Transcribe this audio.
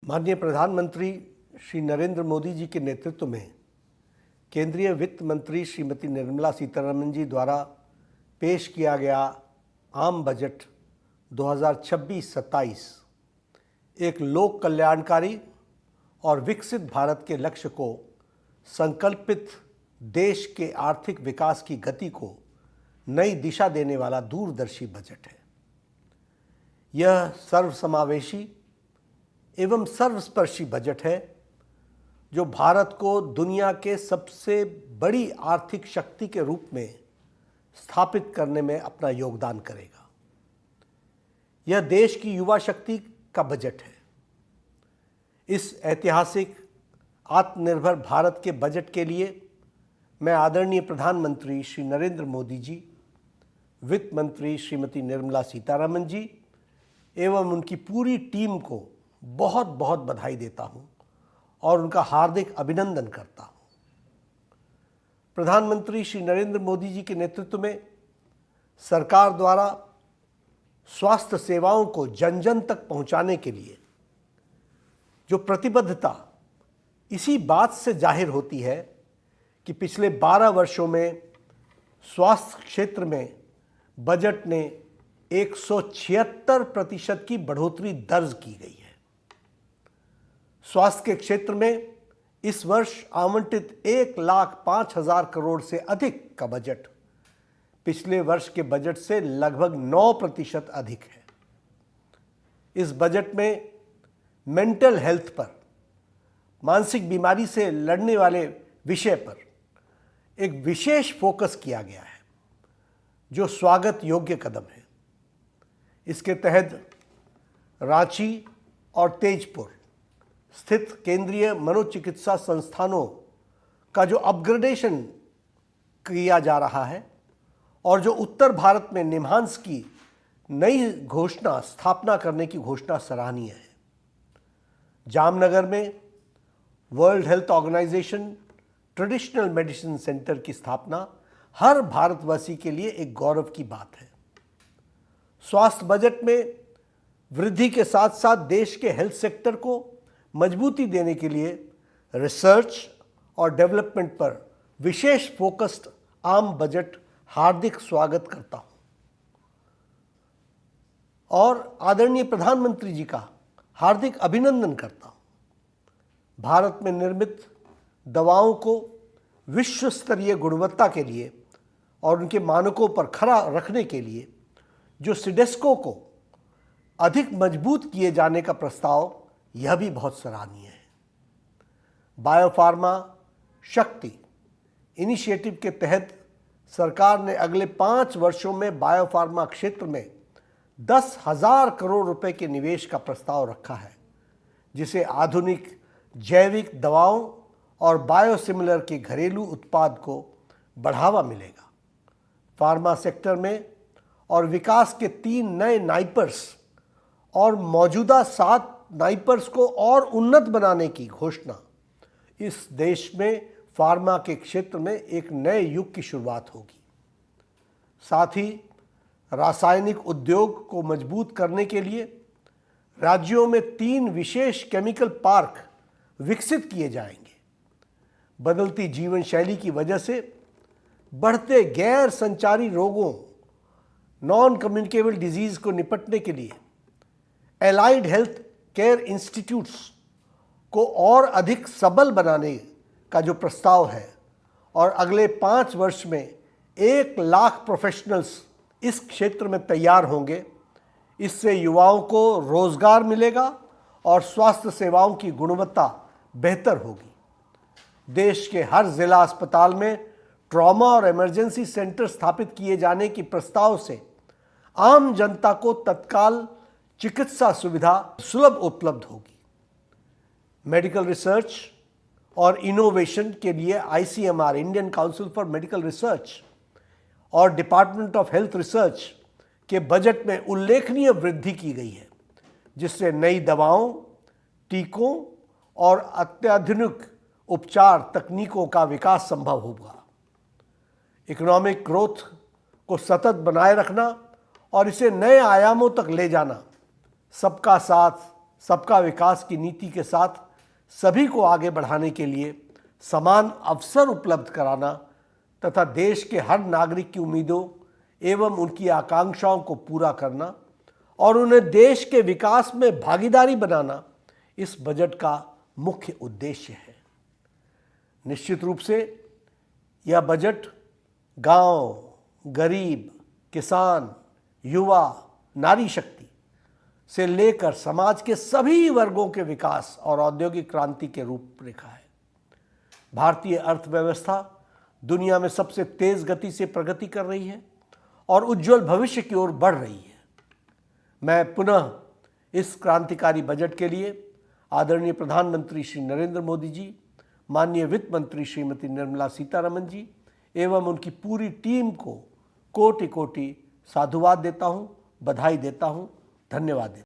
माननीय प्रधानमंत्री श्री नरेंद्र मोदी जी के नेतृत्व में केंद्रीय वित्त मंत्री श्रीमती निर्मला सीतारमण जी द्वारा पेश किया गया आम बजट 2026-27 एक लोक कल्याणकारी और विकसित भारत के लक्ष्य को संकल्पित देश के आर्थिक विकास की गति को नई दिशा देने वाला दूरदर्शी बजट है। यह सर्वसमावेशी एवं सर्वस्पर्शी बजट है जो भारत को दुनिया के सबसे बड़ी आर्थिक शक्ति के रूप में स्थापित करने में अपना योगदान करेगा। यह देश की युवा शक्ति का बजट है। इस ऐतिहासिक आत्मनिर्भर भारत के बजट के लिए मैं आदरणीय प्रधानमंत्री श्री नरेंद्र मोदी जी, वित्त मंत्री श्रीमती निर्मला सीतारमण जी एवं उनकी पूरी टीम को बहुत बहुत बधाई देता हूं और उनका हार्दिक अभिनंदन करता हूं। प्रधानमंत्री श्री नरेंद्र मोदी जी के नेतृत्व में सरकार द्वारा स्वास्थ्य सेवाओं को जन जन तक पहुंचाने के लिए जो प्रतिबद्धता इसी बात से जाहिर होती है कि पिछले 12 वर्षों में स्वास्थ्य क्षेत्र में बजट ने 176% की बढ़ोतरी दर्ज की गई है। स्वास्थ्य के क्षेत्र में इस वर्ष आवंटित 1,05,000 करोड़ से अधिक का बजट पिछले वर्ष के बजट से लगभग 9% अधिक है। इस बजट में मेंटल हेल्थ पर, मानसिक बीमारी से लड़ने वाले विषय पर एक विशेष फोकस किया गया है जो स्वागत योग्य कदम है। इसके तहत रांची और तेजपुर स्थित केंद्रीय मनोचिकित्सा संस्थानों का जो अपग्रेडेशन किया जा रहा है और जो उत्तर भारत में निम्हांस की नई स्थापना करने की घोषणा सराहनीय है। जामनगर में world health organization traditional medicine centre की स्थापना हर भारतवासी के लिए एक गौरव की बात है। स्वास्थ्य बजट में वृद्धि के साथ साथ देश के हेल्थ सेक्टर को मजबूती देने के लिए रिसर्च और डेवलपमेंट पर विशेष फोकस्ड आम बजट हार्दिक स्वागत करता हूं और आदरणीय प्रधानमंत्री जी का हार्दिक अभिनंदन करता हूं। भारत में निर्मित दवाओं को विश्व स्तरीय गुणवत्ता के लिए और उनके मानकों पर खरा रखने के लिए जो सिडेस्को को अधिक मजबूत किए जाने का प्रस्ताव, यह भी बहुत सराहनीय है। बायोफार्मा शक्ति इनिशिएटिव के तहत सरकार ने अगले 5 वर्षों में बायोफार्मा क्षेत्र में 10,000 करोड़ रुपए के निवेश का प्रस्ताव रखा है, जिसे आधुनिक जैविक दवाओं और बायोसिमिलर के घरेलू उत्पाद को बढ़ावा मिलेगा। फार्मा सेक्टर में और विकास के 3 नए नाइपर्स और मौजूदा 7 नाइपर्स को और उन्नत बनाने की घोषणा इस देश में फार्मा के क्षेत्र में एक नए युग की शुरुआत होगी। साथ ही रासायनिक उद्योग को मजबूत करने के लिए राज्यों में 3 विशेष केमिकल पार्क विकसित किए जाएंगे। बदलती जीवन शैली की वजह से बढ़ते गैर संचारी रोगों नॉन कम्युनिकेबल डिजीज को निपटने के लिए एलाइड हेल्थ केयर इंस्टीट्यूट्स को और अधिक सबल बनाने का जो प्रस्ताव है और अगले 5 वर्ष में 1 लाख प्रोफेशनल्स इस क्षेत्र में तैयार होंगे। इससे युवाओं को रोजगार मिलेगा और स्वास्थ्य सेवाओं की गुणवत्ता बेहतर होगी। देश के हर जिला अस्पताल में ट्रॉमा और इमरजेंसी सेंटर स्थापित किए जाने की प्रस्ताव से आम जनता को तत्काल चिकित्सा सुविधा सुलभ उपलब्ध होगी। मेडिकल रिसर्च और इनोवेशन के लिए ICMR Indian council for medical research और डिपार्टमेंट ऑफ हेल्थ रिसर्च के बजट में उल्लेखनीय वृद्धि की गई है, जिससे नई दवाओं, टीकों और अत्याधुनिक उपचार तकनीकों का विकास संभव होगा। इकोनॉमिक ग्रोथ को सतत बनाए रखना और इसे नए आयामों तक ले जाना सबका साथ, सबका विकास की नीति के साथ सभी को आगे बढ़ाने के लिए समान अवसर उपलब्ध कराना तथा देश के हर नागरिक की उम्मीदों एवं उनकी आकांक्षाओं को पूरा करना और उन्हें देश के विकास में भागीदारी बनाना इस बजट का मुख्य उद्देश्य है। निश्चित रूप से यह बजट गांव, गरीब, किसान, युवा, नारी शक्ति से लेकर समाज के सभी वर्गों के विकास और औद्योगिक क्रांति के रूपरेखा है। भारतीय अर्थव्यवस्था दुनिया में सबसे तेज गति से प्रगति कर रही है और उज्जवल भविष्य की ओर बढ़ रही है। मैं पुनः इस क्रांतिकारी बजट के लिए आदरणीय प्रधानमंत्री श्री नरेंद्र मोदी जी, माननीय वित्त मंत्री श्रीमती निर्मला सीतारमण जी एवं उनकी पूरी टीम को कोटि कोटि साधुवाद देता हूं, बधाई देता हूं, धन्यवाद देता हूं।